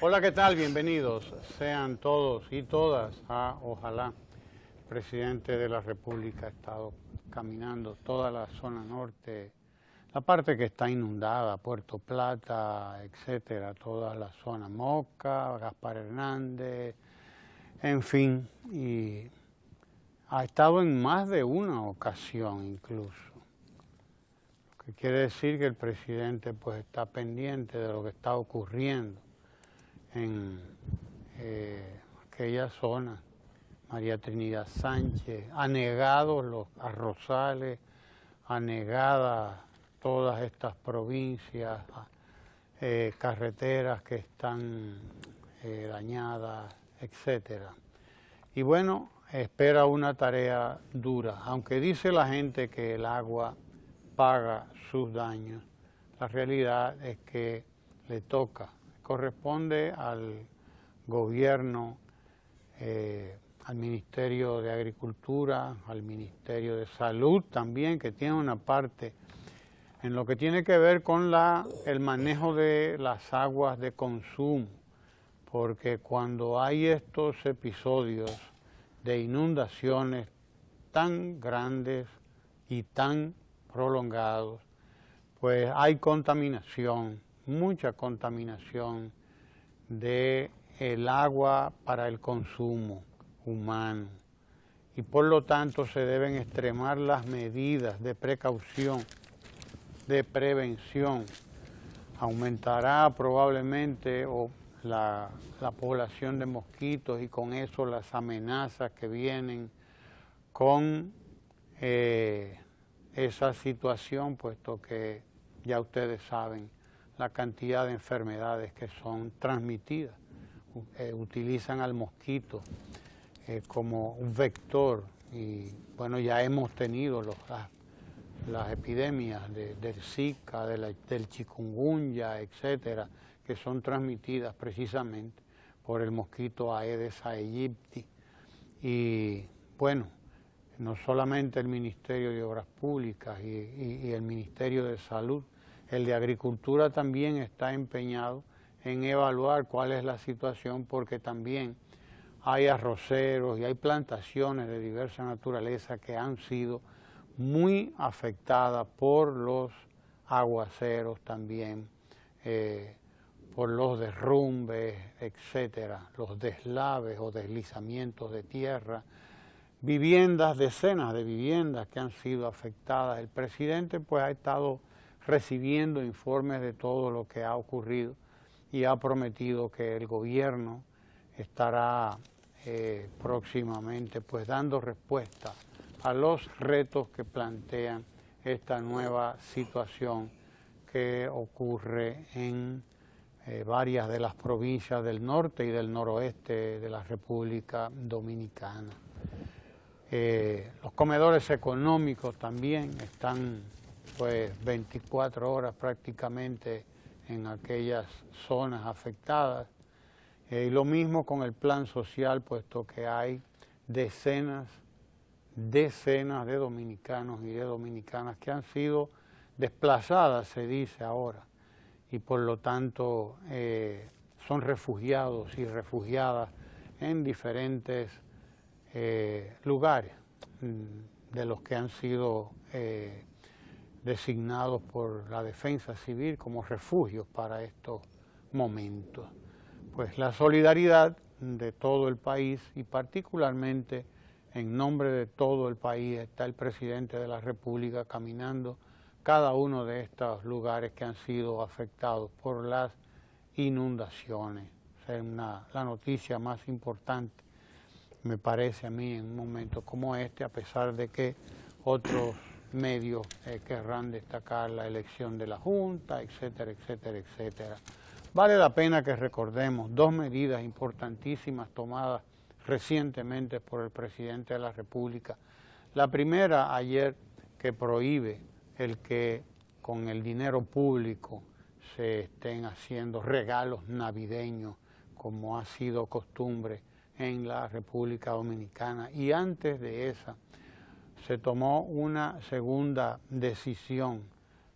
Hola, ¿qué tal? Bienvenidos sean todos y todas a Ojalá. El presidente de la República ha estado caminando toda la zona norte, la parte que está inundada, Puerto Plata, etcétera, toda la zona Moca, Gaspar Hernández, en fin, y ha estado en más de una ocasión incluso. Lo que quiere decir que el presidente pues está pendiente de lo que está ocurriendo en aquella zona. María Trinidad Sánchez, anegados los arrozales, anegadas todas estas provincias, carreteras que están dañadas, etcétera. Y bueno, espera una tarea dura, aunque dice la gente que el agua paga sus daños, la realidad es que le toca, corresponde al gobierno, al Ministerio de Agricultura, al Ministerio de Salud también, que tiene una parte en lo que tiene que ver con el manejo de las aguas de consumo, porque cuando hay estos episodios de inundaciones tan grandes y tan prolongados, pues hay contaminación, mucha contaminación del agua para el consumo humano, y por lo tanto se deben extremar las medidas de precaución, de prevención. Aumentará probablemente la población de mosquitos y con eso las amenazas que vienen con esa situación, puesto que ya ustedes saben la cantidad de enfermedades que son transmitidas. Utilizan al mosquito como un vector, y bueno, ya hemos tenido las epidemias del Zika, del chikungunya, etcétera, que son transmitidas precisamente por el mosquito Aedes aegypti. Y bueno, no solamente el Ministerio de Obras Públicas y el Ministerio de Salud, el de Agricultura también está empeñado en evaluar cuál es la situación, porque también hay arroceros y hay plantaciones de diversa naturaleza que han sido muy afectadas por los aguaceros también, por los derrumbes, etcétera, los deslaves o deslizamientos de tierra, viviendas, decenas de viviendas que han sido afectadas. El presidente pues ha estado recibiendo informes de todo lo que ha ocurrido y ha prometido que el gobierno estará próximamente pues dando respuesta a los retos que plantean esta nueva situación que ocurre en varias de las provincias del norte y del noroeste de la República Dominicana. Los comedores económicos también están pues 24 horas prácticamente en aquellas zonas afectadas, y lo mismo con el plan social, puesto que hay decenas de dominicanos y de dominicanas que han sido desplazadas, se dice ahora, y por lo tanto son refugiados y refugiadas en diferentes lugares de los que han sido designados por la defensa civil como refugios para estos momentos. Pues la solidaridad de todo el país, y particularmente en nombre de todo el país, está el presidente de la República caminando cada uno de estos lugares que han sido afectados por las inundaciones. Es la noticia más importante, me parece a mí, en un momento como este, a pesar de que otros medios querrán destacar la elección de la Junta, etcétera, etcétera, etcétera. Vale la pena que recordemos dos medidas importantísimas tomadas recientemente por el presidente de la República. La primera ayer, que prohíbe el que con el dinero público se estén haciendo regalos navideños, como ha sido costumbre en la República Dominicana. Y antes de esa, se tomó una segunda decisión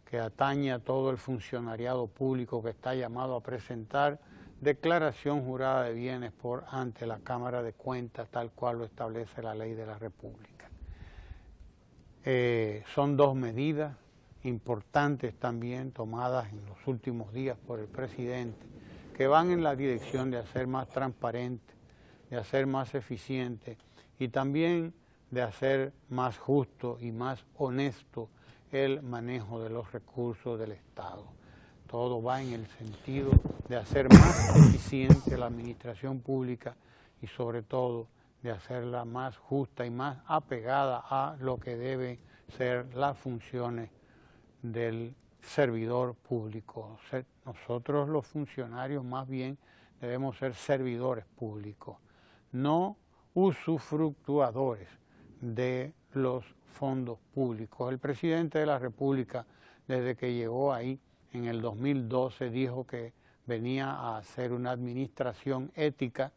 que atañe a todo el funcionariado público, que está llamado a presentar declaración jurada de bienes ante la Cámara de Cuentas, tal cual lo establece la ley de la República. Son dos medidas importantes también tomadas en los últimos días por el presidente, que van en la dirección de hacer más transparente, de hacer más eficiente y también de hacer más justo y más honesto el manejo de los recursos del Estado. Todo va en el sentido de hacer más eficiente la administración pública y sobre todo de hacerla más justa y más apegada a lo que deben ser las funciones del servidor público. Nosotros los funcionarios más bien debemos ser servidores públicos, no usufructuadores de los fondos públicos. El presidente de la República, desde que llegó ahí en el 2012, dijo que venía a hacer una administración ética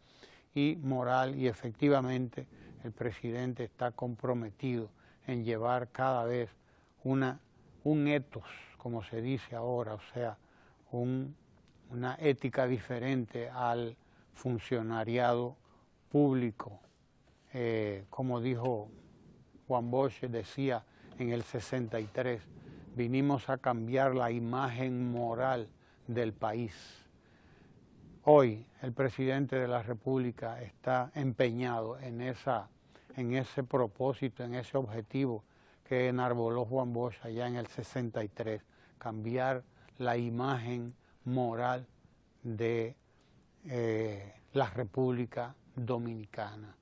y moral, y efectivamente el presidente está comprometido en llevar cada vez un ethos, como se dice ahora, o sea, una ética diferente al funcionariado público. Como dijo Juan Bosch, decía en el 63, vinimos a cambiar la imagen moral del país. Hoy el presidente de la República está empeñado en ese propósito, en ese objetivo que enarboló Juan Bosch allá en el 63, cambiar la imagen moral de la República Dominicana.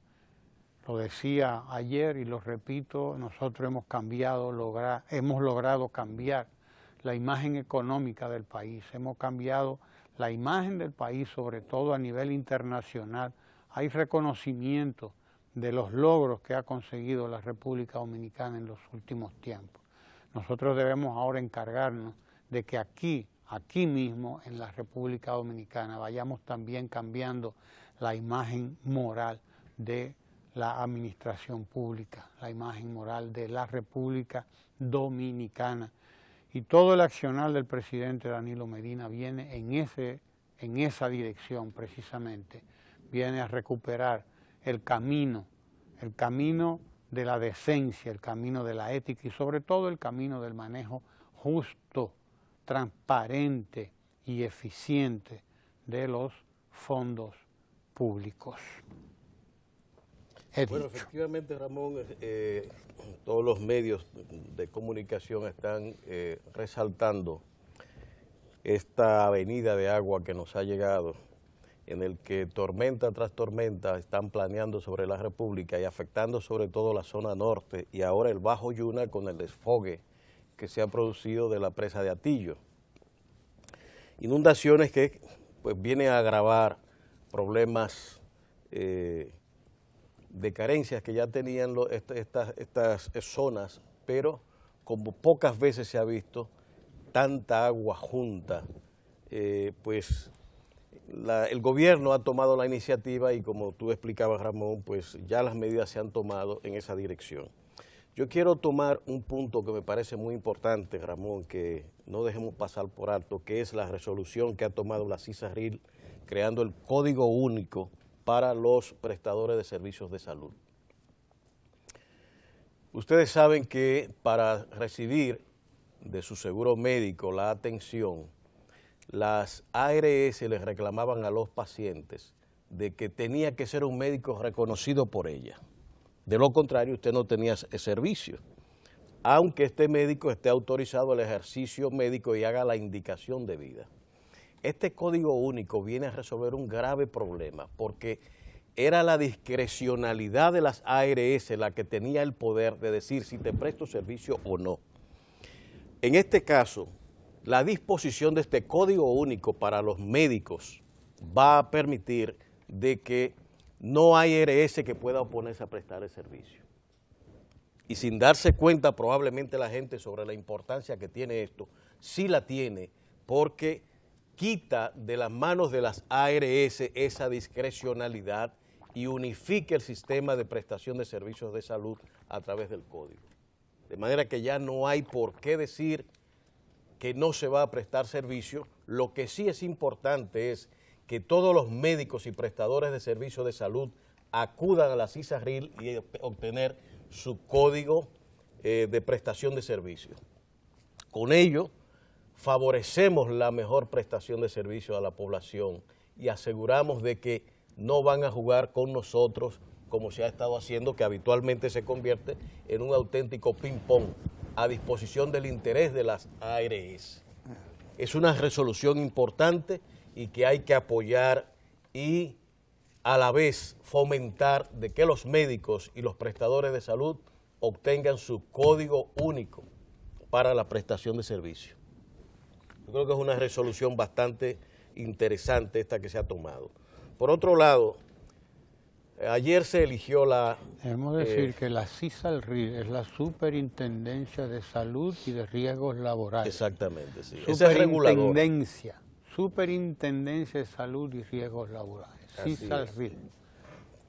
Lo decía ayer y lo repito, nosotros hemos logrado cambiar la imagen económica del país, hemos cambiado la imagen del país, sobre todo a nivel internacional. Hay reconocimiento de los logros que ha conseguido la República Dominicana en los últimos tiempos. Nosotros debemos ahora encargarnos de que aquí mismo en la República Dominicana vayamos también cambiando la imagen moral de la administración pública, la imagen moral de la República Dominicana. Y todo el accionar del presidente Danilo Medina viene en esa dirección precisamente, viene a recuperar el camino de la decencia, el camino de la ética y sobre todo el camino del manejo justo, transparente y eficiente de los fondos públicos. Bueno, efectivamente, Ramón, todos los medios de comunicación están resaltando esta avenida de agua que nos ha llegado, en el que tormenta tras tormenta están planeando sobre la República y afectando sobre todo la zona norte y ahora el Bajo Yuna con el desfogue que se ha producido de la presa de Atillo. Inundaciones que pues vienen a agravar problemas de carencias que ya tenían estas zonas, pero como pocas veces se ha visto tanta agua junta, pues el gobierno ha tomado la iniciativa y como tú explicabas, Ramón, pues ya las medidas se han tomado en esa dirección. Yo quiero tomar un punto que me parece muy importante, Ramón, que no dejemos pasar por alto, que es la resolución que ha tomado la CISARRIL creando el Código Único para los prestadores de servicios de salud. Ustedes saben que para recibir de su seguro médico la atención, las ARS les reclamaban a los pacientes de que tenía que ser un médico reconocido por ella. De lo contrario, usted no tenía ese servicio, aunque este médico esté autorizado al ejercicio médico y haga la indicación debida. Este código único viene a resolver un grave problema porque era la discrecionalidad de las ARS la que tenía el poder de decir si te presto servicio o no. En este caso, la disposición de este código único para los médicos va a permitir de que no hay ARS que pueda oponerse a prestar el servicio. Y sin darse cuenta probablemente la gente sobre la importancia que tiene esto, sí la tiene porque quita de las manos de las ARS esa discrecionalidad y unifica el sistema de prestación de servicios de salud a través del código. De manera que ya no hay por qué decir que no se va a prestar servicio. Lo que sí es importante es que todos los médicos y prestadores de servicios de salud acudan a la CISARRIL y obtener su código de prestación de servicio. Con ello, favorecemos la mejor prestación de servicio a la población y aseguramos de que no van a jugar con nosotros como se ha estado haciendo, que habitualmente se convierte en un auténtico ping-pong a disposición del interés de las ARS. Es una resolución importante y que hay que apoyar y a la vez fomentar de que los médicos y los prestadores de salud obtengan su código único para la prestación de servicio. Yo creo que es una resolución bastante interesante esta que se ha tomado. Por otro lado, ayer se eligió la... Debemos decir que la CISARRIL es la Superintendencia de Salud y de Riesgos Laborales. Exactamente, sí. Esa es reguladora. Superintendencia de Salud y Riesgos Laborales. CISARRIL.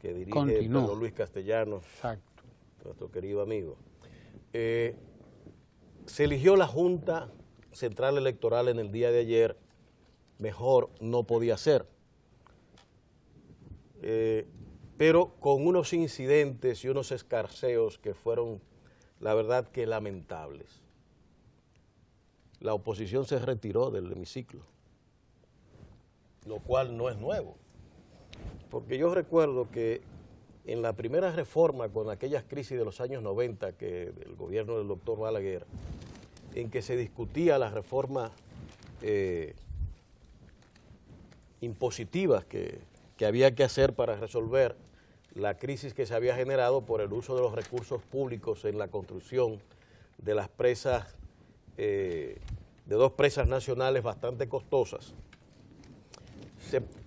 Que dirige Pedro Luis Castellanos, exacto, nuestro querido amigo. Se eligió la Junta Central Electoral en el día de ayer. Mejor no podía ser. Pero con unos incidentes y unos escarceos que fueron, la verdad, que lamentables. La oposición se retiró del hemiciclo, lo cual no es nuevo. Porque yo recuerdo que en la primera reforma, con aquellas crisis de los años 90, que el gobierno del doctor Balaguer, en que se discutía las reformas impositivas que había que hacer para resolver la crisis que se había generado por el uso de los recursos públicos en la construcción de las presas, de dos presas nacionales bastante costosas,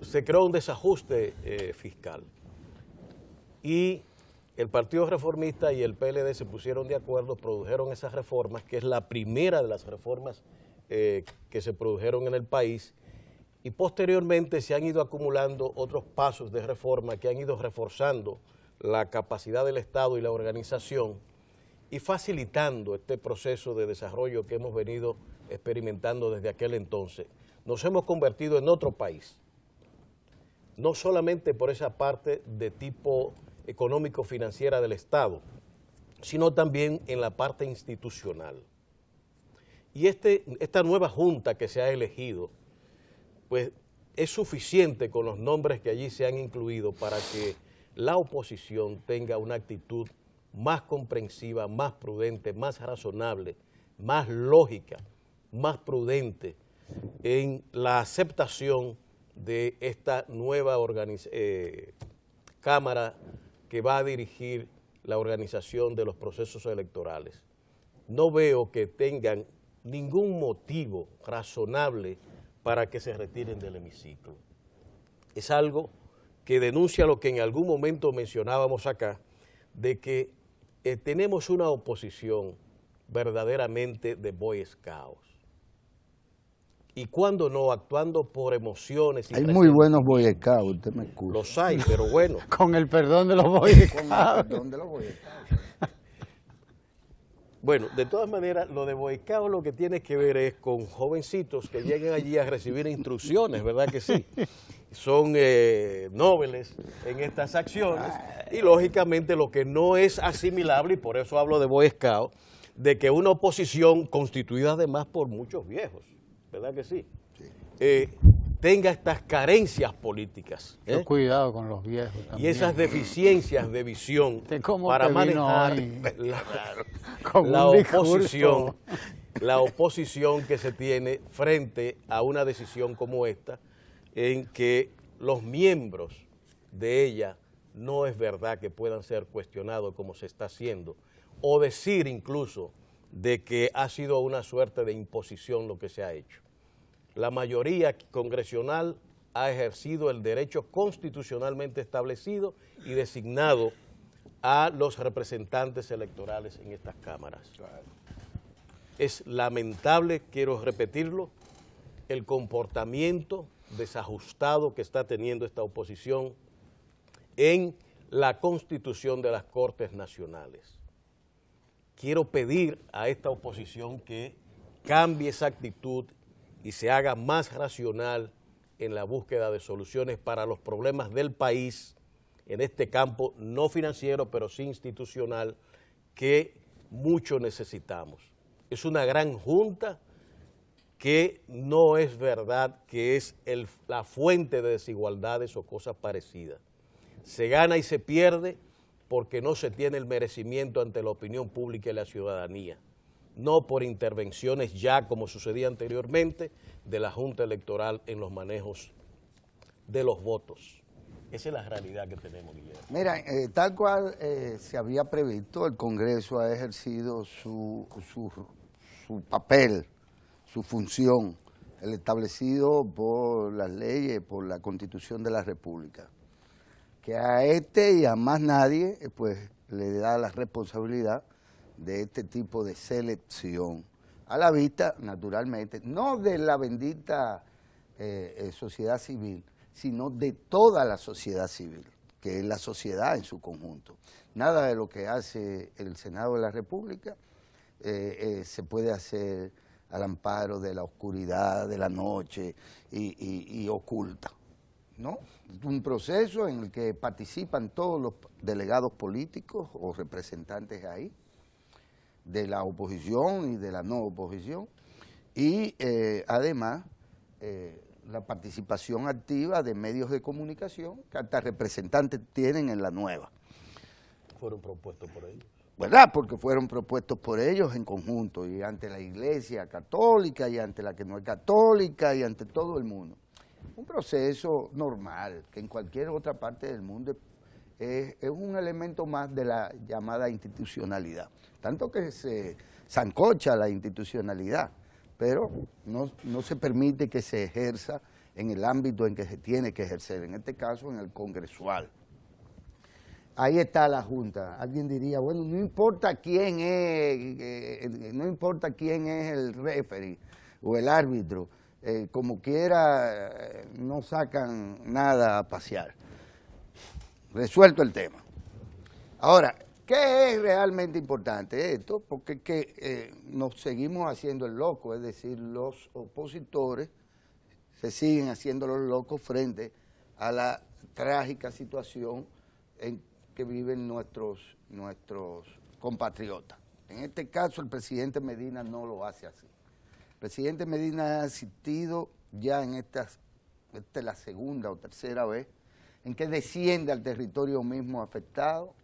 se creó un desajuste fiscal y el Partido Reformista y el PLD se pusieron de acuerdo, produjeron esas reformas, que es la primera de las reformas que se produjeron en el país, y posteriormente se han ido acumulando otros pasos de reforma que han ido reforzando la capacidad del Estado y la organización y facilitando este proceso de desarrollo que hemos venido experimentando desde aquel entonces. Nos hemos convertido en otro país, no solamente por esa parte de tipo económico-financiera del Estado, sino también en la parte institucional. Y esta nueva junta que se ha elegido, pues es suficiente con los nombres que allí se han incluido para que la oposición tenga una actitud más comprensiva, más prudente, más razonable, más lógica, más prudente en la aceptación de esta nueva Cámara que va a dirigir la organización de los procesos electorales. No veo que tengan ningún motivo razonable para que se retiren del hemiciclo. Es algo que denuncia lo que en algún momento mencionábamos acá, de que tenemos una oposición verdaderamente de Boy Scouts. Y cuando no, actuando por emociones. Hay muy buenos Boy Scouts, usted me excusa. Los hay, pero bueno. Con el perdón de los Boy Scouts. Con el perdón de los Boy Scouts. Bueno, de todas maneras, lo de Boy Scout lo que tiene que ver es con jovencitos que llegan allí a recibir instrucciones, ¿verdad que sí? Son nobles en estas acciones y lógicamente lo que no es asimilable, y por eso hablo de Boy Scout, de que una oposición constituida además por muchos viejos, ¿verdad que sí? Tenga estas carencias políticas. Cuidado con los viejos también. Y esas deficiencias de visión para manejar la oposición que se tiene frente a una decisión como esta, en que los miembros de ella no es verdad que puedan ser cuestionados como se está haciendo, o decir incluso de que ha sido una suerte de imposición lo que se ha hecho. La mayoría congresional ha ejercido el derecho constitucionalmente establecido y designado a los representantes electorales en estas cámaras. Es lamentable, quiero repetirlo, el comportamiento desajustado que está teniendo esta oposición en la constitución de las Cortes Nacionales. Quiero pedir a esta oposición que cambie esa actitud y se haga más racional en la búsqueda de soluciones para los problemas del país en este campo no financiero, pero sí institucional, que mucho necesitamos. Es una gran junta que no es verdad que es la fuente de desigualdades o cosas parecidas. Se gana y se pierde porque no se tiene el merecimiento ante la opinión pública y la ciudadanía, no por intervenciones ya, como sucedía anteriormente, de la Junta Electoral en los manejos de los votos. Esa es la realidad que tenemos, Guillermo. Mira, tal cual se había previsto, el Congreso ha ejercido su papel, su función, el establecido por las leyes, por la Constitución de la República, que a este y a más nadie pues le da la responsabilidad de este tipo de selección, a la vista, naturalmente, no de la bendita sociedad civil, sino de toda la sociedad civil, que es la sociedad en su conjunto. Nada de lo que hace el Senado de la República se puede hacer al amparo de la oscuridad de la noche y oculta, ¿no? Es un proceso en el que participan todos los delegados políticos o representantes ahí, de la oposición y de la no oposición, y además la participación activa de medios de comunicación que hasta representantes tienen en la nueva. Fueron propuestos por ellos. ¿Verdad? Porque fueron propuestos por ellos en conjunto y ante la Iglesia católica y ante la que no es católica y ante todo el mundo. Un proceso normal que en cualquier otra parte del mundo es un elemento más de la llamada institucionalidad. Tanto que se sancocha la institucionalidad, pero no se permite que se ejerza en el ámbito en que se tiene que ejercer, en este caso en el congresual. Ahí está la Junta. Alguien diría, bueno, no importa quién es el referee o el árbitro, como quiera no sacan nada a pasear. Resuelto el tema. Ahora, ¿qué es realmente importante esto? Porque es que nos seguimos haciendo el loco, es decir, los opositores se siguen haciendo los locos frente a la trágica situación en que viven nuestros compatriotas. En este caso, el presidente Medina no lo hace así. El presidente Medina ha asistido ya esta es la segunda o tercera vez, en que desciende al territorio mismo afectado,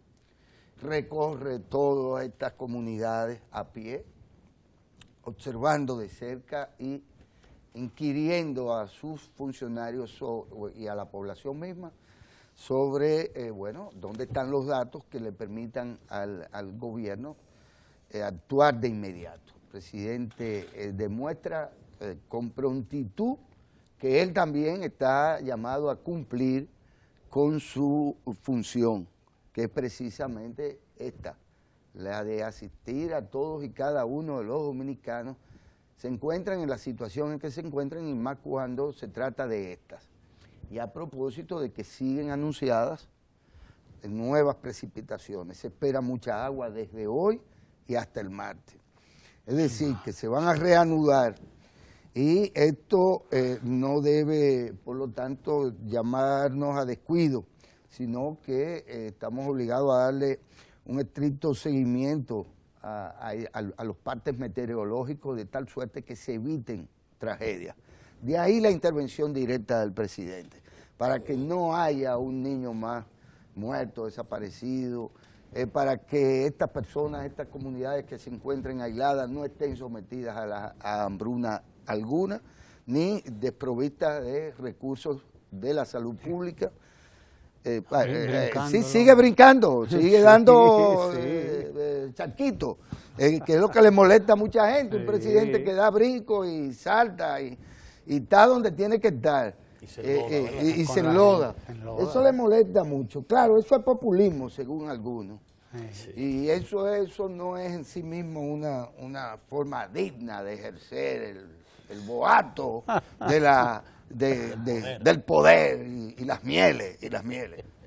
recorre todas estas comunidades a pie, observando de cerca y inquiriendo a sus funcionarios y a la población misma sobre, dónde están los datos que le permitan al gobierno actuar de inmediato. El presidente demuestra con prontitud que él también está llamado a cumplir con su función, que es precisamente esta, la de asistir a todos y cada uno de los dominicanos se encuentran en la situación en que se encuentran y más cuando se trata de estas. Y a propósito de que siguen anunciadas nuevas precipitaciones, se espera mucha agua desde hoy y hasta el martes. Es decir, que se van a reanudar y esto no debe, por lo tanto, llamarnos a descuido, sino que estamos obligados a darle un estricto seguimiento a los partes meteorológicos de tal suerte que se eviten tragedias. De ahí la intervención directa del presidente, para que no haya un niño más muerto, desaparecido, para que estas personas, estas comunidades que se encuentren aisladas no estén sometidas a hambruna alguna, ni desprovistas de recursos de la salud pública. Sí, sigue brincando, sigue dando charquito, que es lo que le molesta a mucha gente, un presidente que da brinco y salta y está donde tiene que estar y se enloda. Eso le molesta mucho. Claro, eso es populismo según algunos. Y eso no es en sí mismo una forma digna de ejercer el boato del poder y las mieles.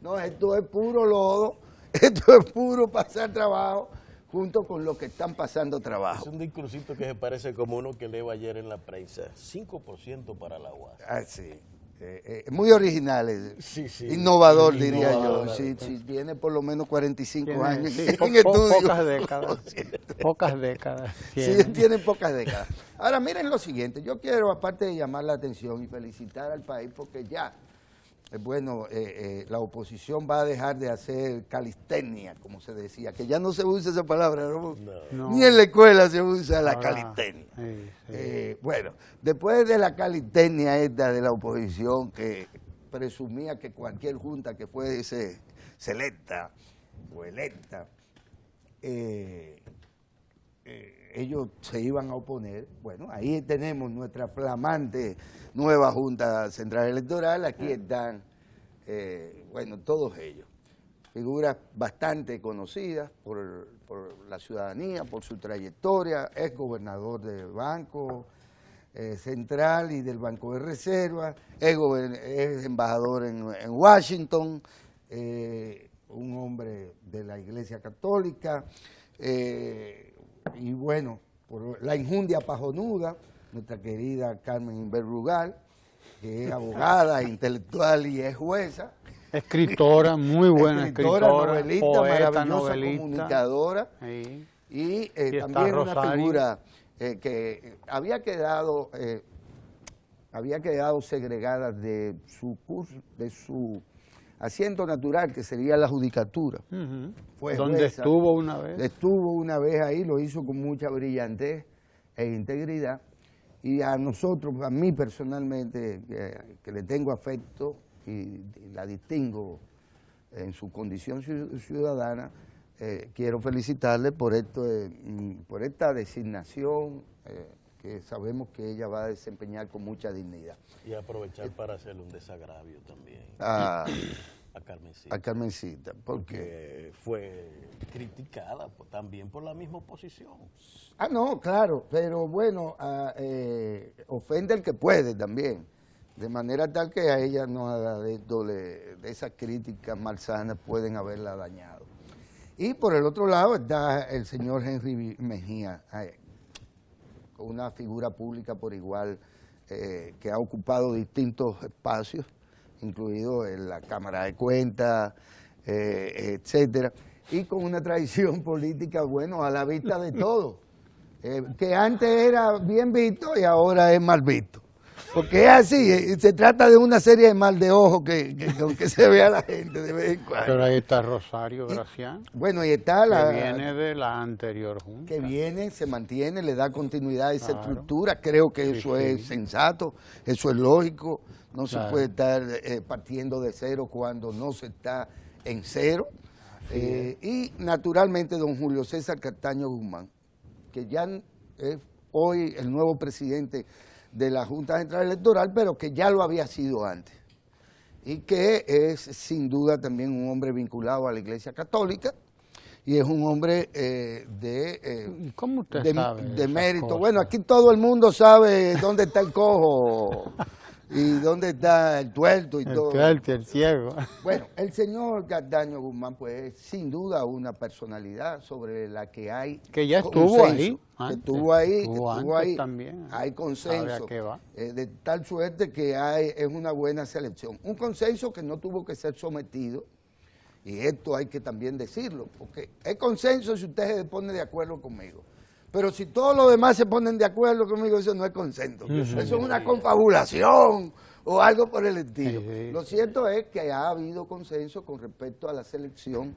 No, esto es puro lodo, esto es puro pasar trabajo junto con los que están pasando trabajo. Es un discursito que se parece como uno que leo ayer en la prensa, 5% para la UAS. Ah, sí. muy originales, Sí, sí. innovador diría yo, Innovador. sí, tiene por lo menos 45 Tiene, años sí, en estudio. pocas décadas. Pocas décadas. Sí, tiene. tienen pocas décadas. Ahora miren lo siguiente, yo quiero aparte de llamar la atención y felicitar al país porque ya, bueno, la oposición va a dejar de hacer calistenia, como se decía, que ya no se usa esa palabra, ¿no? No. Ni en la escuela se usa la Ahora, calistenia. sí. Bueno, después de la calistenia esta de la oposición que presumía que cualquier junta que fuese selecta o electa, ellos se iban a oponer. Bueno, ahí tenemos nuestra flamante nueva Junta Central Electoral, aquí están, bueno, todos ellos, figuras bastante conocidas por la ciudadanía, por su trayectoria, es gobernador del Banco Central y del Banco de Reserva, es embajador en Washington, un hombre de la Iglesia Católica, y bueno, por la injundia pajonuda, nuestra querida Carmen Inver Rugal, que es abogada, intelectual y es jueza. Escritora, muy buena escritora, novelista, poeta, maravillosa novelista. comunicadora. Sí. Y está también una Rosario. figura que había quedado segregada de su curso, de su asiento natural, que sería la judicatura. Ujú. Fue Donde jueza. estuvo una vez. Estuvo una vez ahí, lo hizo con mucha brillantez e integridad. Y a nosotros, a mí personalmente, que le tengo afecto y la distingo en su condición ciudadana, quiero felicitarle por esta designación que sabemos que ella va a desempeñar con mucha dignidad. Y aprovechar para hacerle un desagravio también A a Carmencita. Carmencita, porque... Que fue criticada también por la misma oposición. Ah, no, claro, pero bueno, ofende el que puede también, de manera tal que a ella no de esas críticas malsanas pueden haberla dañado. Y por el otro lado está el señor Henry Mejía, una figura pública por igual que ha ocupado distintos espacios, incluido en la Cámara de Cuentas, etcétera, y con una tradición política, bueno, a la vista de todos. Que antes era bien visto y ahora es mal visto. Porque es así, se trata de una serie de mal de ojos que se ve a la gente de vez en cuando. Pero ahí está Rosario Gracián, Bueno, y está que viene de la anterior junta. que viene, se mantiene, le da continuidad a esa Claro. estructura. Creo que Sí, eso sí. es sensato, eso es lógico. No Claro. se puede estar partiendo de cero cuando no se está en cero. Y naturalmente don Julio César Castaño Guzmán, que ya es hoy el nuevo presidente de la Junta Central Electoral, pero que ya lo había sido antes. Y que es sin duda también un hombre vinculado a la Iglesia Católica y es un hombre ¿Y cómo usted sabe de esas mérito. cosas? Bueno, aquí todo el mundo sabe dónde está el cojo y dónde está el tuerto y todo. El ciego. Bueno, el señor Castaño Guzmán, pues, es sin duda una personalidad sobre la que hay Que ya estuvo consenso, ahí que antes. estuvo ahí, que Estuvo estuvo antes ahí. también. Hay Sabe consenso, a qué va. de tal suerte que es una buena selección. Un consenso que no tuvo que ser sometido, y esto hay que también decirlo, porque es consenso si usted se pone de acuerdo conmigo. Pero si todos los demás se ponen de acuerdo conmigo, eso no es consenso. Eso es una confabulación o algo por el estilo. Sí, sí. Lo cierto es que ha habido consenso con respecto a la selección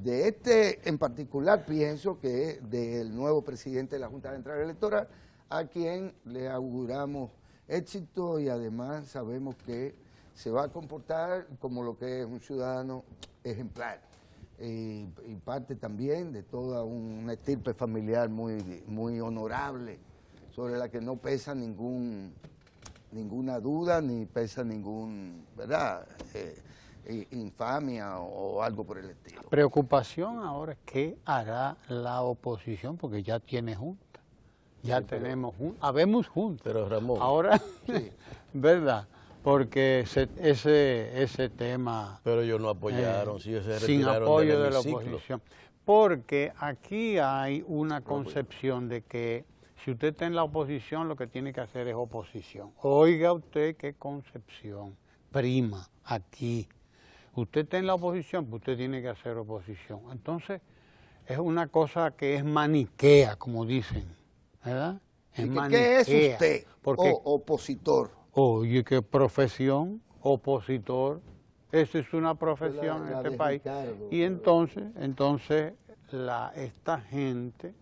de este, en particular, pienso que es del nuevo presidente de la Junta Central Electoral, a quien le auguramos éxito y además sabemos que se va a comportar como lo que es un ciudadano ejemplar. Y parte también de toda una estirpe familiar muy honorable, sobre la que no pesa ninguna duda, ni pesa ¿verdad? Infamia o algo por el estilo. Preocupación ahora es qué hará la oposición, porque ya tiene junta. Ya Sí, tenemos junta. Habemos junta. Pero Ramón, Ahora, Sí. ¿verdad? Porque ese tema pero ellos no apoyaron, si ellos se sin retiraron apoyo del de la hemiciclo. oposición. Porque aquí hay una concepción de que si usted está en la oposición, lo que tiene que hacer es oposición. Oiga usted qué concepción. prima aquí. Usted está en la oposición, pues usted tiene que hacer oposición. Entonces, es una cosa que es maniquea, como dicen, ¿verdad? Es ¿Qué es maniquea, usted, porque, opositor? oye, ¿qué profesión? Opositor. Esa es una profesión en este país. Ricardo, Y entonces esta gente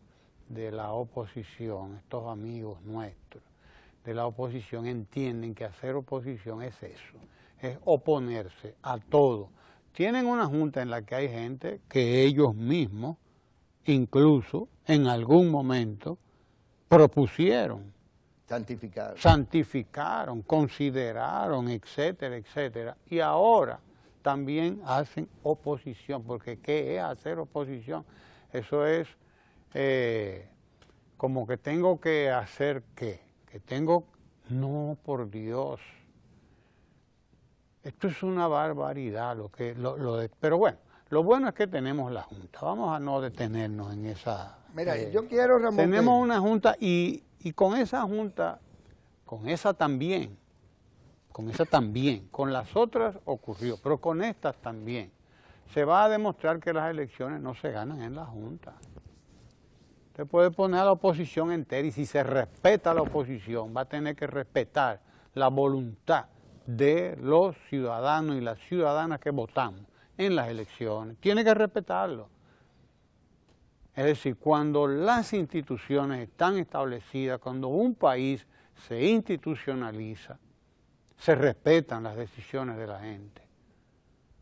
de la oposición, estos amigos nuestros de la oposición, entienden que hacer oposición es eso, es oponerse a todo. Tienen una junta en la que hay gente que ellos mismos, incluso en algún momento, propusieron, santificaron, consideraron, etcétera, etcétera. Y ahora también hacen oposición, porque ¿qué es hacer oposición? Eso es como que tengo que hacer ¿qué? Que tengo, no, por Dios. Esto es una barbaridad pero bueno, lo bueno es que tenemos la Junta. Vamos a no detenernos en esa. Mira, yo quiero, Ramón. Tenemos una Junta y con esa Junta, con esa también, con las otras ocurrió, pero con estas también, se va a demostrar que las elecciones no se ganan en la Junta. Usted puede poner a la oposición entera y si se respeta a la oposición, va a tener que respetar la voluntad de los ciudadanos y las ciudadanas que votamos en las elecciones. Tiene que respetarlo. Es decir, cuando las instituciones están establecidas, cuando un país se institucionaliza, se respetan las decisiones de la gente.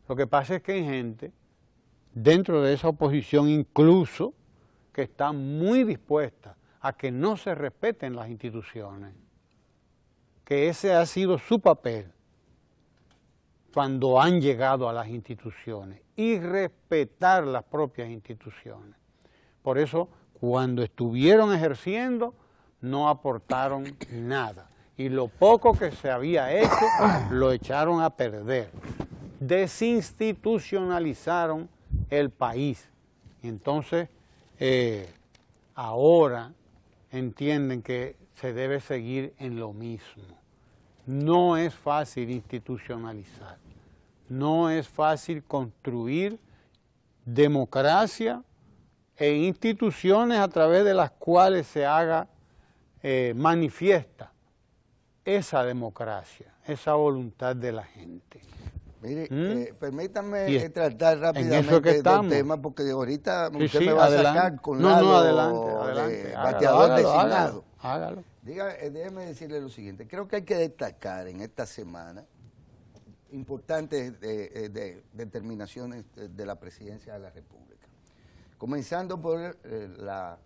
Lo que pasa es que hay gente dentro de esa oposición incluso que está muy dispuesta a que no se respeten las instituciones, que ese ha sido su papel cuando han llegado a las instituciones y respetar las propias instituciones. Por eso, cuando estuvieron ejerciendo, no aportaron nada. Y lo poco que se había hecho, lo echaron a perder. Desinstitucionalizaron el país. Entonces, ahora entienden que se debe seguir en lo mismo. No es fácil institucionalizar. No es fácil construir democracia e instituciones a través de las cuales se haga manifiesta esa democracia, esa voluntad de la gente. Mire, permítame tratar rápidamente dos temas, porque ahorita usted me va a sacar con adelante, bateador designado. Hágalo. Déjeme decirle lo siguiente, creo que hay que destacar en esta semana importantes determinaciones de la Presidencia de la República. Comenzando por la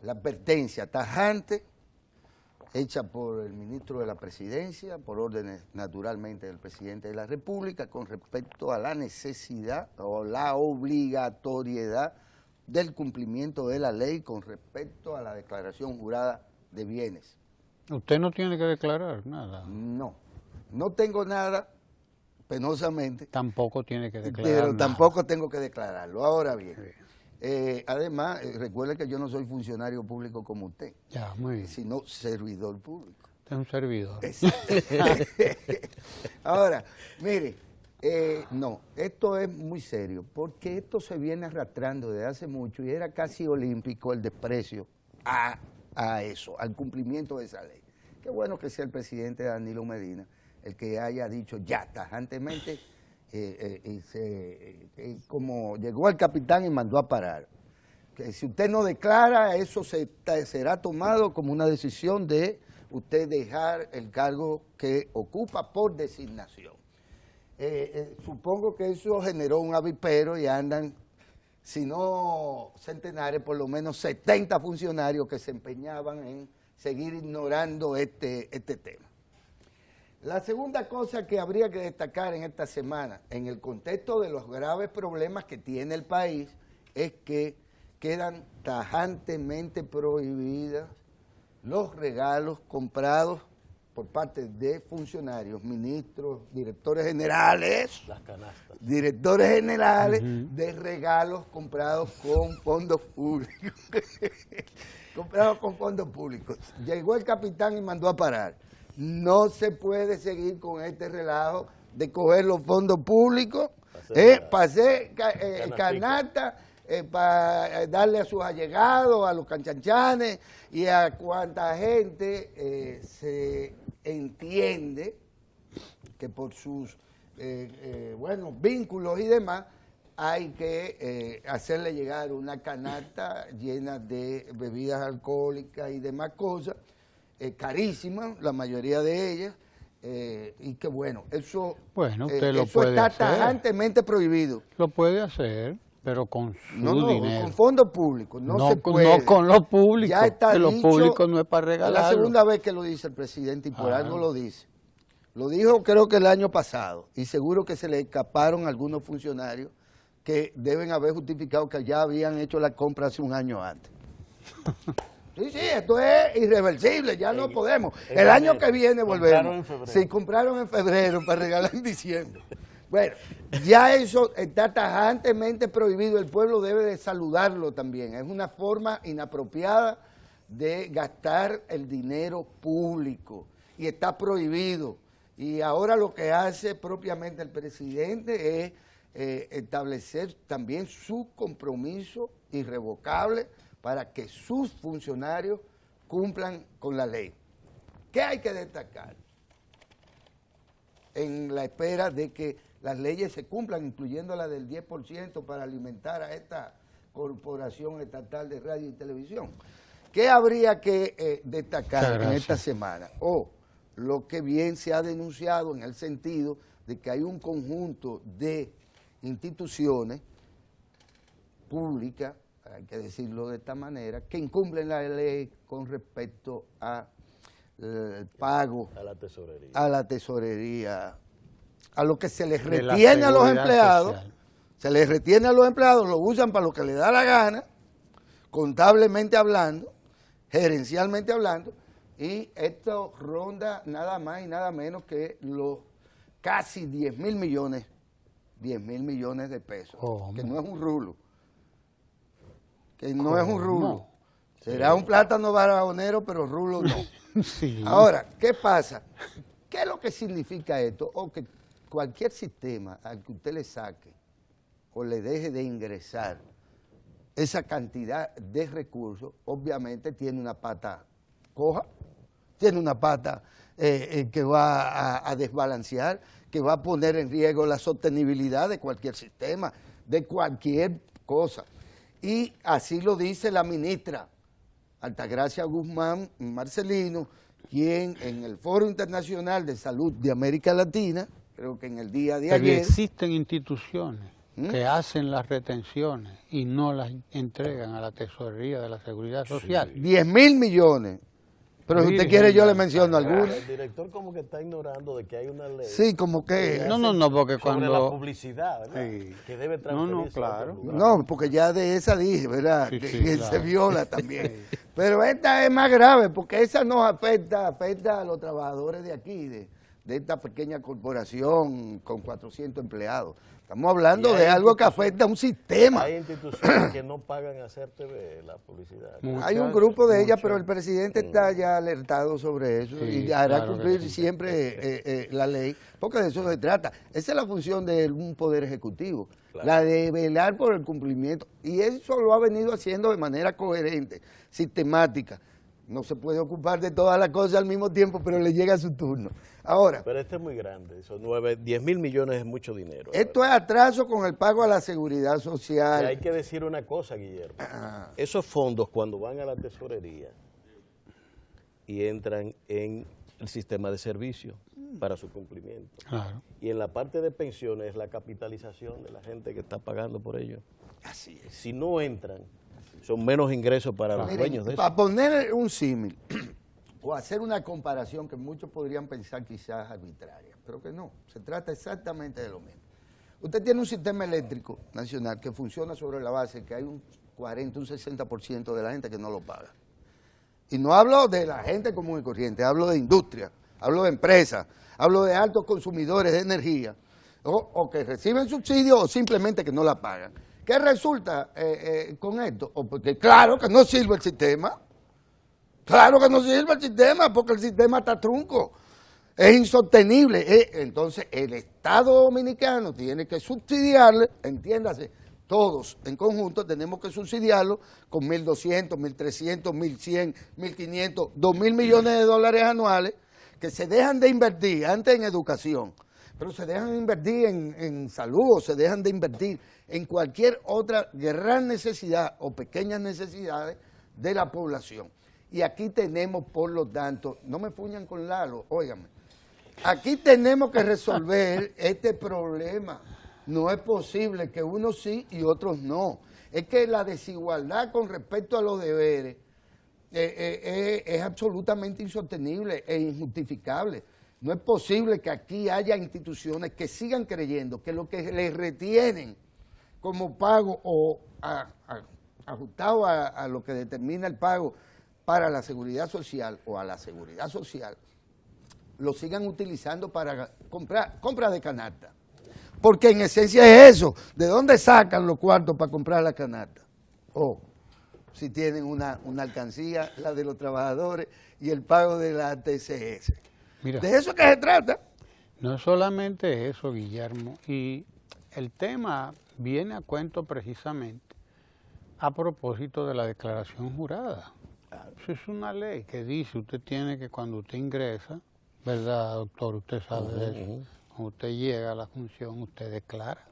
advertencia tajante hecha por el ministro de la Presidencia, por órdenes naturalmente del presidente de la República, con respecto a la necesidad o la obligatoriedad del cumplimiento de la ley con respecto a la declaración jurada de bienes. Usted no tiene que declarar nada. No tengo nada, penosamente. Tampoco tiene que declarar pero nada. Tampoco tengo que declararlo. Ahora bien, además, recuerde que yo no soy funcionario público como usted. Ya, muy bien. Sino servidor público. Usted es un servidor. Ahora, mire, no, esto es muy serio, porque esto se viene arrastrando desde hace mucho y era casi olímpico el desprecio a eso, al cumplimiento de esa ley. Qué bueno que sea el presidente Danilo Medina el que haya dicho ya tajantemente, como llegó el capitán y mandó a parar. Que si usted no declara, eso será tomado como una decisión de usted dejar el cargo que ocupa por designación. Supongo que eso generó un avispero y andan, si no centenares, por lo menos 70 funcionarios que se empeñaban en seguir ignorando este tema. La segunda cosa que habría que destacar en esta semana, en el contexto de los graves problemas que tiene el país, es que quedan tajantemente prohibidas los regalos comprados por parte de funcionarios, ministros, directores generales, las canastas, directores generales de regalos comprados con fondos públicos. Comprados con fondos públicos. Llegó el capitán y mandó a parar. No se puede seguir con este relajo de coger los fondos públicos para hacer canasta, para darle a sus allegados, a los canchanchanes y a cuanta gente se entiende que por sus vínculos y demás hay que hacerle llegar una canasta llena de bebidas alcohólicas y demás cosas, carísimas, la mayoría de ellas, y que bueno, eso está tajantemente prohibido. Lo puede hacer, pero con su dinero. Con fondos públicos, no se puede. No con los públicos, ya está que los dicho, públicos no es para regalar. Es la segunda vez que lo dice el presidente y por algo lo dice. Lo dijo creo que el año pasado y seguro que se le escaparon algunos funcionarios que deben haber justificado que ya habían hecho la compra hace un año antes. Sí, esto es irreversible, ya no podemos. El año que viene volvemos. Sí, compraron en febrero para regalar en diciembre. Bueno, ya eso está tajantemente prohibido, el pueblo debe de saludarlo también. Es una forma inapropiada de gastar el dinero público y está prohibido. Y ahora lo que hace propiamente el presidente es establecer también su compromiso irrevocable para que sus funcionarios cumplan con la ley. ¿Qué hay que destacar? En la espera de que las leyes se cumplan, incluyendo la del 10% para alimentar a esta Corporación Estatal de Radio y Televisión. ¿Qué habría que destacar en esta semana? Lo que bien se ha denunciado en el sentido de que hay un conjunto de instituciones públicas, hay que decirlo de esta manera, que incumplen la ley con respecto al pago a la tesorería, a lo que se les retiene a los empleados, se les retiene a los empleados, lo usan para lo que les da la gana, contablemente hablando, gerencialmente hablando, y esto ronda nada más y nada menos que los casi 10.000 millones de pesos, que no es un rulo, No. Será un plátano barahonero, pero rulo no. Sí. Ahora, ¿qué pasa? ¿Qué es lo que significa esto? O que cualquier sistema al que usted le saque o le deje de ingresar esa cantidad de recursos, obviamente tiene una pata coja, tiene una pata que va a desbalancear, que va a poner en riesgo la sostenibilidad de cualquier sistema, de cualquier cosa. Y así lo dice la ministra Altagracia Guzmán Marcelino, quien en el Foro Internacional de Salud de América Latina, creo que en el día de ayer... existen instituciones que hacen las retenciones y no las entregan a la tesorería de la Seguridad Social. 10.000 millones. Pero si usted quiere yo le menciono algunas. El director como que está ignorando de que hay una ley. Sí, como que... No, porque cuando... Sobre la publicidad, ¿verdad? Sí. Que debe transferirse claro. a otro lugar. No, porque ya de esa dije, ¿verdad? Sí, que claro. se viola también. Pero esta es más grave porque esa nos afecta a los trabajadores de aquí, de esta pequeña corporación con 400 empleados. Estamos hablando de algo que afecta a un sistema. Hay instituciones que no pagan hacer TV, la publicidad. Hay un grupo de ellas, pero el presidente está ya alertado sobre eso y hará claro cumplir siempre la ley, porque de eso se trata. Esa es la función de un poder ejecutivo, la de velar por el cumplimiento. Y eso lo ha venido haciendo de manera coherente, sistemática. No se puede ocupar de todas las cosas al mismo tiempo, pero le llega su turno. Ahora, pero este es muy grande, esos 10.000 millones es mucho dinero. Esto es atraso con el pago a la seguridad social. Y hay que decir una cosa, Guillermo. Esos fondos cuando van a la tesorería y entran en el sistema de servicio para su cumplimiento. Claro. Y en la parte de pensiones, la capitalización de la gente que está pagando por ello. Así es. Si no entran, son menos ingresos para los dueños de eso. Para poner un símil o hacer una comparación que muchos podrían pensar quizás arbitraria, pero que no, se trata exactamente de lo mismo. Usted tiene un sistema eléctrico nacional que funciona sobre la base que hay un 40, un 60% de la gente que no lo paga. Y no hablo de la gente común y corriente, hablo de industria, hablo de empresas, hablo de altos consumidores de energía, o que reciben subsidios o simplemente que no la pagan. ¿Qué resulta con esto? Porque claro que no sirve el sistema. Claro que no sirve el sistema porque el sistema está trunco. Es insostenible. Entonces, el Estado Dominicano tiene que subsidiarle, entiéndase, todos en conjunto tenemos que subsidiarlo con 1.200, 1.300, 1.100, 1.500, 2.000 millones de dólares anuales que se dejan de invertir antes en educación, pero se dejan de invertir en salud, o se dejan de invertir en cualquier otra gran necesidad o pequeñas necesidades de la población. Y aquí tenemos, por lo tanto, no me fuñan con Lalo, óigame, aquí tenemos que resolver este problema. No es posible que unos sí y otros no. Es que la desigualdad con respecto a los deberes es absolutamente insostenible e injustificable. No es posible que aquí haya instituciones que sigan creyendo que lo que les retienen como pago o ajustado a lo que determina el pago para la seguridad social o a la seguridad social, lo sigan utilizando para compra de canasta. Porque en esencia es eso. ¿De dónde sacan los cuartos para comprar la canasta? O si tienen una alcancía, la de los trabajadores y el pago de la TCS. Mira, De eso que se trata. no es solamente eso, Guillermo, y el tema viene a cuento precisamente a propósito de la declaración jurada. Eso es una ley que dice, usted tiene que cuando usted ingresa, ¿verdad, doctor? Usted sabe de eso. Cuando usted llega a la función, usted declara,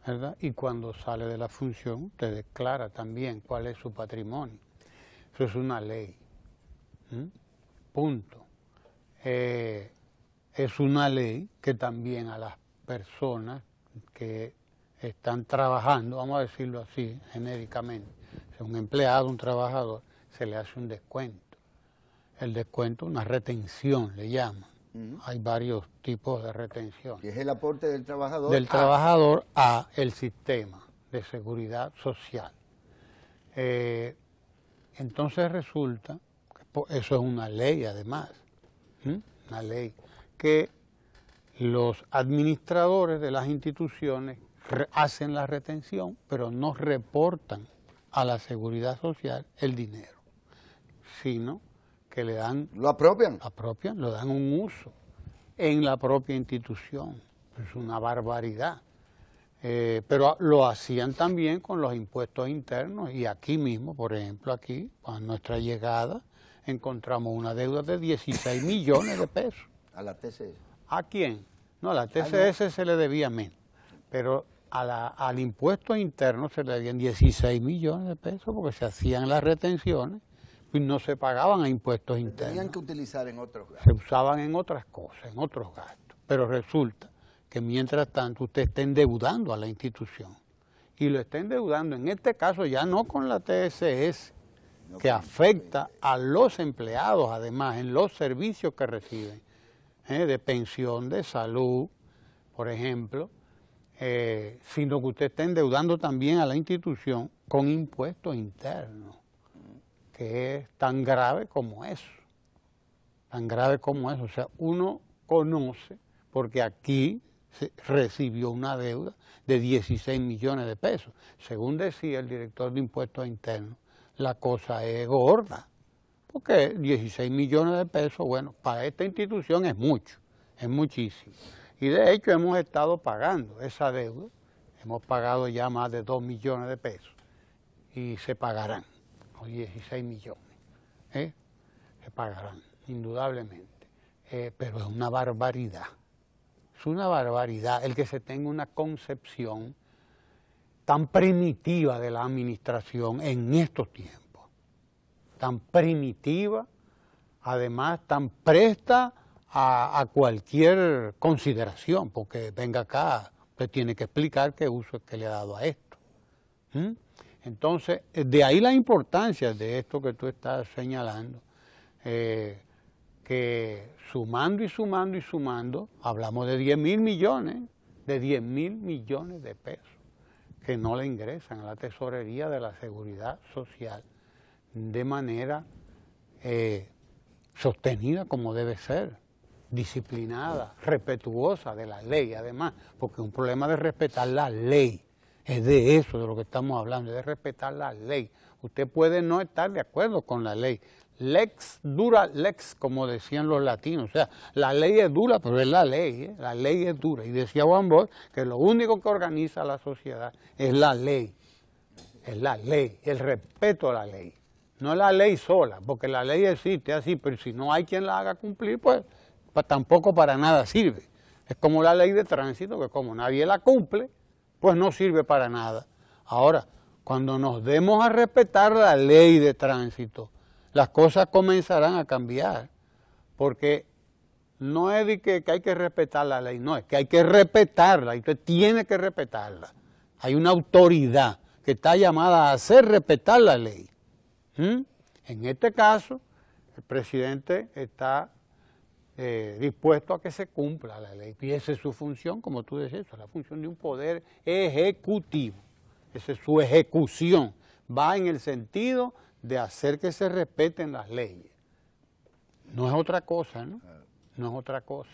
¿verdad? Y cuando sale de la función, usted declara también cuál es su patrimonio. Eso es una ley. Punto. Es una ley que también a las personas que están trabajando, vamos a decirlo así, genéricamente, si un empleado, un trabajador, se le hace un descuento. El descuento, una retención, le llaman. Hay varios tipos de retención. Que es el aporte del trabajador. Del trabajador a el sistema de seguridad social. Entonces resulta, eso es una ley además, una ley, que los administradores de las instituciones hacen la retención, pero no reportan a la seguridad social el dinero, sino que le dan... ¿Lo apropian? le dan un uso en la propia institución. Es una barbaridad. Pero lo hacían también con los impuestos internos y aquí mismo, por ejemplo, aquí, a nuestra llegada, encontramos una deuda de 16 millones de pesos. A la TCS. ¿A quién? No, a la TCS se le debía menos, pero al impuesto interno se le debían 16 millones de pesos porque se hacían las retenciones y no se pagaban a impuestos internos. Tenían que utilizar en otros gastos. Se usaban en otras cosas, en otros gastos. Pero resulta que mientras tanto usted está endeudando a la institución. Y lo está endeudando, en este caso ya no con la TSS, que afecta a los empleados además en los servicios que reciben, de pensión, de salud, por ejemplo, sino que usted está endeudando también a la institución con impuestos internos, que es tan grave como eso, tan grave como eso. O sea, uno conoce, porque aquí se recibió una deuda de 16 millones de pesos. Según decía el director de impuestos internos, la cosa es gorda, porque 16 millones de pesos, bueno, para esta institución es mucho, es muchísimo. Y de hecho hemos estado pagando esa deuda, hemos pagado ya más de 2 millones de pesos y se pagarán. 16 millones, se pagarán, indudablemente, pero es una barbaridad, el que se tenga una concepción tan primitiva de la administración en estos tiempos, tan primitiva, además tan presta a cualquier consideración, porque venga acá, usted tiene que explicar qué uso es que le ha dado a esto. Entonces, de ahí la importancia de esto que tú estás señalando, que sumando y sumando y sumando, hablamos de 10.000 millones, de 10.000 millones de pesos que no le ingresan a la tesorería de la seguridad social de manera sostenida como debe ser, disciplinada, respetuosa de la ley además, porque un problema de respetar la ley. Es de eso de lo que estamos hablando, de respetar la ley. Usted puede no estar de acuerdo con la ley. lex dura lex, como decían los latinos. O sea, la ley es dura, pero es la ley, ¿eh? La ley es dura. Y decía Juan Bosch que lo único que organiza a la sociedad es la ley. Es la ley, el respeto a la ley. No la ley sola, porque la ley existe así, pero si no hay quien la haga cumplir, pues tampoco para nada sirve. Es como la ley de tránsito, que como nadie la cumple, pues no sirve para nada. Ahora, cuando nos demos a respetar la ley de tránsito, las cosas comenzarán a cambiar, porque no es de que hay que respetar la ley, no, es que hay que respetarla, y usted tiene que respetarla. Hay una autoridad que está llamada a hacer respetar la ley. En este caso, el presidente está dispuesto a que se cumpla la ley, y esa es su función, como tú decías, es la función de un poder ejecutivo. Esa es su ejecución, va en el sentido de hacer que se respeten las leyes. No es otra cosa, ¿no? No es otra cosa.